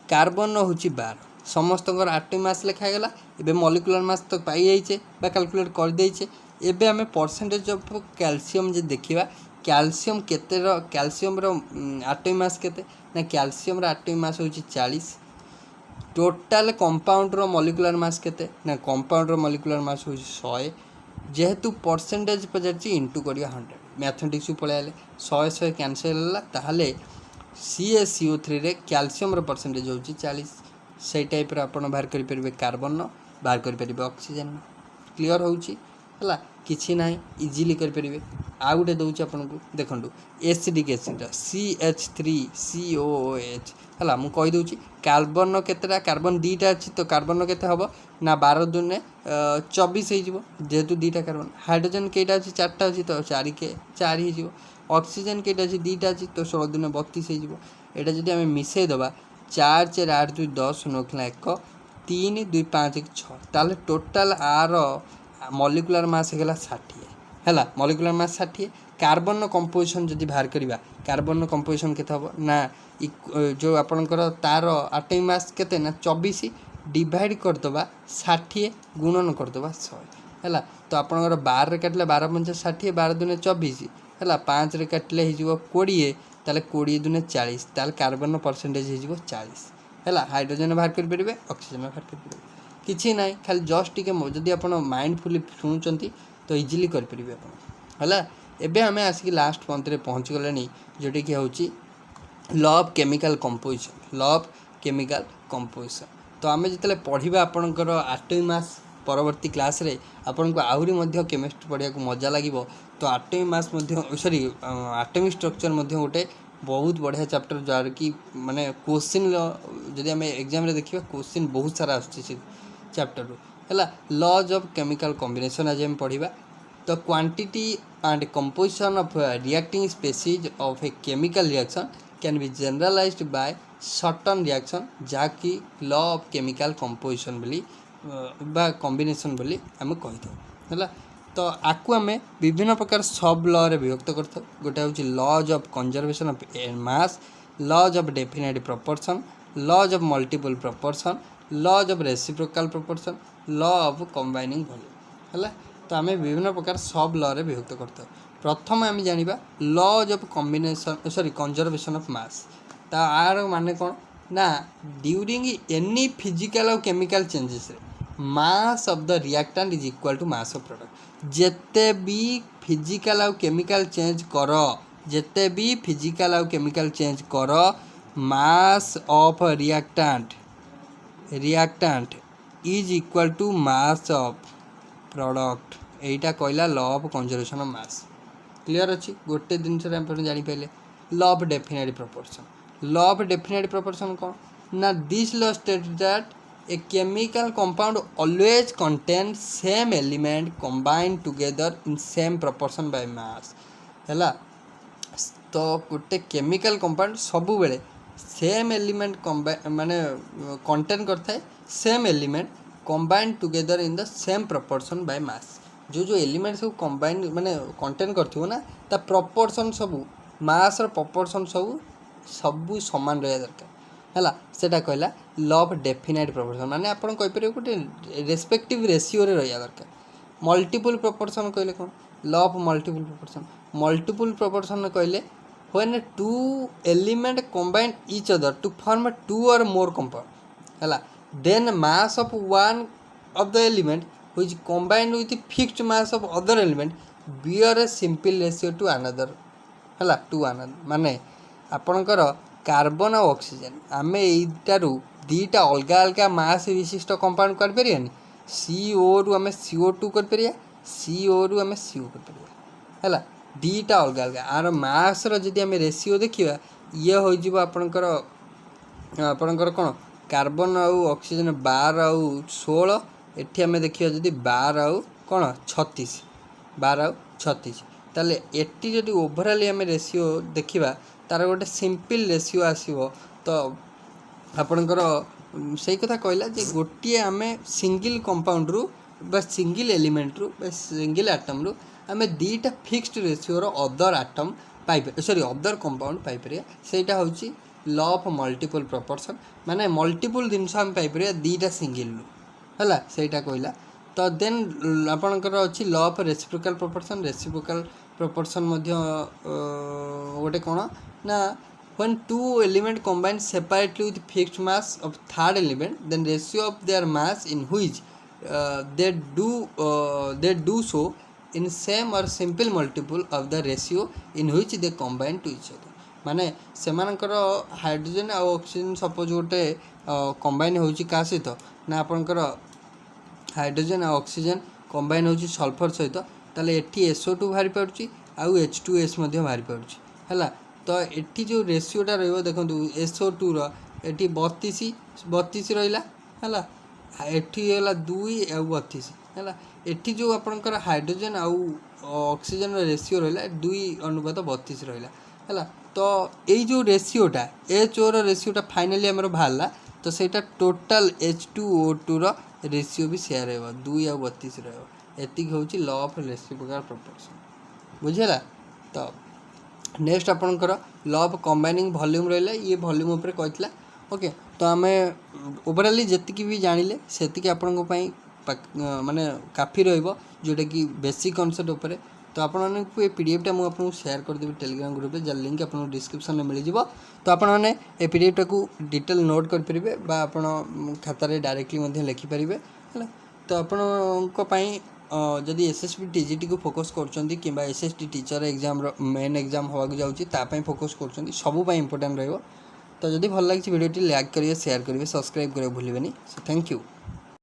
Speaker 1: कार्बन होची 12 समस्त एटॉमिक मास लिखा गला एबे मॉलिक्यूलर मास तो पाई जाइछे बा कैलकुलेट कर देइछे एबे हमें परसेंटेज ऑफ कैल्शियम जे देखिबा कैल्शियम केते रो कैल्शियम रो एटॉमिक मास केते ना कैल्शियम रो एटॉमिक मास होची 40 टोटाल कंपाउंड रो मॉलिक्यूलर मास केते ना कंपाउंड रो मॉलिक्यूलर मास हो 100 जेहेतु परसेंटेज पजारची इंटू करिया 100 मैथमेटिक्स पळाले 100 कैंसिल होला ताहले CaCO3 रे कैल्शियम रो परसेंटेज होची 40 से टाइप रो आपण बाहर करि परबे कार्बन नो बाहर करि परबे ऑक्सीजन नो क्लियर होची हला किछि नाही इजीली करि परबे आ गुटे दउची आपनको देखंडु एसिडिक एसिड CH3COOH हला मु कहि दउची कार्बन नो केतेटा कार्बन 2टा अछि तो कार्बन नो केते हबो ना 12 दुने 24 हे जिवो जेहेतु 2टा कार्बन हाइड्रोजन केटा अछि 4टा अछि तो 4 के 4 हे जिवो ऑक्सीजन केटा अछि 2टा अछि तो 16 दुने 32 हे जिवो एटा जदि हमें मिसै दबा 4 4 8 2 10 9 1 3 2 5 1 6 ताले टोटल आर मॉलिक्यूलर मास हेगला 60 हैला मॉलिक्यूलर मास 60 कार्बन नो कंपोजिशन जदि बाहर करिबा कार्बन नो कंपोजिशन केते हबो ना जो आपनकर तार एटॉमिक मास केते ना 24 डिवाइड कर दबा 60 गुणन कर दबा 100 हैला तो आपनकर 12 रे काटले 12 5 60 12 दुने 24 हैला 5 रे काटले हि जिवो 20 ताले 20 दुने 40 ताले कार्बन नो परसेंटेज हि जिवो 40 हैला हाइड्रोजन बाहर कर परिबे ऑक्सीजन बाहर कर परिबे किछि नाही खाली जस्ट टिके जदि आपण माइंडफुली सुनुचंती तो इजीली कर परिबे आपण हला एबे हमें आसिक लास्ट पंथ रे पहुंच गलेनी जोटी कि होची law of chemical composition law of chemical composition तो आमे जितले पढिबा आपनकर एटॉमिक मास परवर्ती क्लास रे आपन को आहुरी मध्य केमिस्ट्री पढिया को मजा लागिवो तो एटॉमिक मास मध्य सॉरी एटॉमिक स्ट्रक्चर मध्य गोटे बहुत बढ़िया चैप्टर जार कि माने क्वेश्चन जदि हमें एग्जाम रे देखिबा क्वेश्चन बहुत सारा आछी चैप्टर रो हला लॉज ऑफ केमिकल कॉम्बिनेशन आज हम पढिबा तो quantity and composition of reacting species of a chemical reaction can be generalised by certain reaction जहाँकि लॉ ऑफ केमिकल कंपोजिशन बोली बा कॉम्बिनेशन बोली आम कही है। तो आपको आम विभिन्न प्रकार सब लॉ रे विभक्त करता। गोटे हूँ laws of conservation of mass, laws of definite proportion, laws of multiple proportion, laws of reciprocal proportion, law of combining volume है। तो आम विभिन्न प्रकार सब लॉ रे विभक्त करता। प्रथम आम जानिबा laws of combination sorry conservation of mass. तार माने कौन ना during any physical or chemical changes mass of the reactant is equal to mass of product. जेते भी फिजिकल और केमिकल चेंज कर, जेते भी फिजिकल और केमिकल चेंज कर, mass of reactant is equal to mass of product. एटा कहला law of conservation of mass. Clear अच्छी गोटे जिन जापारे law of definite proportion. Law of definite proportion कौन ना this law state that a chemical compound always contain same element combined together in same proportion by mass है। तो गोटे केमिकल कंपाउंड सबु बेले सेम एलिमेंट माने कंटेन करता same element combined together in the same proportion by मास। जो एलिमेंट सब कंबाइंड माने कंटेन करथिबो ना ता प्रोपोर्शन सबु मास रो प्रोपोर्शन सबु समान रहा दरकार है। सेटा कहला लॉ ऑफ डेफिनेट प्रोपोर्शन माने आपण कहि परियो गोटे रेस्पेक्टिव रेशियो रे रहा दरकार। मल्टीपल प्रोपोर्शन कहले कौन law of multiple proportion. Multiple proportion कहले when two element combine each other to form two or more compound है, then mass of one of the element which combined with the fixed mass of other element bear a simple ratio to another है टू another। माने आपणकर कार्बन और ऑक्सीजन आम यू दीटा अलग अलग मास विशिष्ट कंपाउंड कर पारियानी। CO रु आम CO2 कर पारिया, CO रु आम CO कर पारिया है दीटा अलग अलग आर मास रो जदि आम रेशियो देखिबा ये हो जिवो आपणकर कोन कार्बन और ऑक्सीजन 12 और 16 एठी आम देखिए जदि 12 आउ कौन 36 12 आउ 36 ताले एटी जदि ओवरऑल आम रेशियो देखिबा तार गोटे सिंपल रेशियो आसीबो। तो आपणकर सही कथा कहला जे गोटे आम सिंगल कंपाउंड रु बा सिंगल एलिमेंट रु बा सिंगल एटम रु आम दीटा फिक्स्ड रेशियो रो अदर एटम पाई सॉरी अदर कंपाउंड पाई परिया। सेटा होची लॉ ऑफ मल्टीपल प्रोपोर्शन माने मल्टीपल जिनस आम पाई परिया दीटा सिंगल रु है सेटा कहला। तो देन आपणकर अच्छी law of reciprocal proportion. Reciprocal proportion गोटे कौन ना when two element combine separately with fixed mass of third element then ratio of their mass in which they do so in same or simple multiple of the ratio in which they combine to each other. माने सेमानकर हाइड्रोजन और ऑक्सीजन सपोज गोटे कंबाइन होची का सहित ना आपणकर हाइड्रोजन और ऑक्सीजन कंबाइन होची सल्फर सहित ताले एठी SO2 बाहरी पाउची आउ H2S मध्ये बाहरी पाउची है। तो एठी जो रेशियोटा रहिबो देखंतु SO2 रो एठी 32 रहिला है एठी होला 2 और 32 है। एठी जो आपणकर हाइड्रोजन आउ ऑक्सीजन रो रेशियो रहिला 2:32 रहिला है। तो ये जो रेशियोटा HO रो रेशियोटा फाइनली हमर बाहरला तो सेटा टोटल H2O2 रो रेशियो भी सेयार रहा 2 और 32 रहा। एतिक होची लॉ ऑफ रेसिप्रोकल प्रोपोर्शन बुझेला। तो नेक्स्ट आपणकर लॉ ऑफ कंबाइनिंग वॉल्यूम रहिला ये वॉल्यूम ऊपर कहतला ओके। तो आम ओवरऑली जेतिकी भी जानिले सेतिकी आपनको पई माने काफी रहइबो जोटा कि बेसिक कॉन्सेप्ट ऊपर। तो आपको ये पीडीएफटा मुझे आपको शेयर करदेवी टेलीग्राम ग्रुप जार लिंक आपको डिस्क्रिप्शन में मिल जाव। तो आपने ये पीडीएफटा को डिटेल नोट करेंगे बा आप खातार डायरेक्टली लिखिपारे है। तो आपंपाई जदि एसएसबी टीजीटी को फोकस कर कि SST teacher exam main exam होगा जाऊँगी फोकस कर सबूपाई इंपोर्टेंट रही। तो जदि भल लगी वीडियो लाइक करेंगे शेयर करेंगे सब्सक्राइब करेंगे भूलें। So thank you.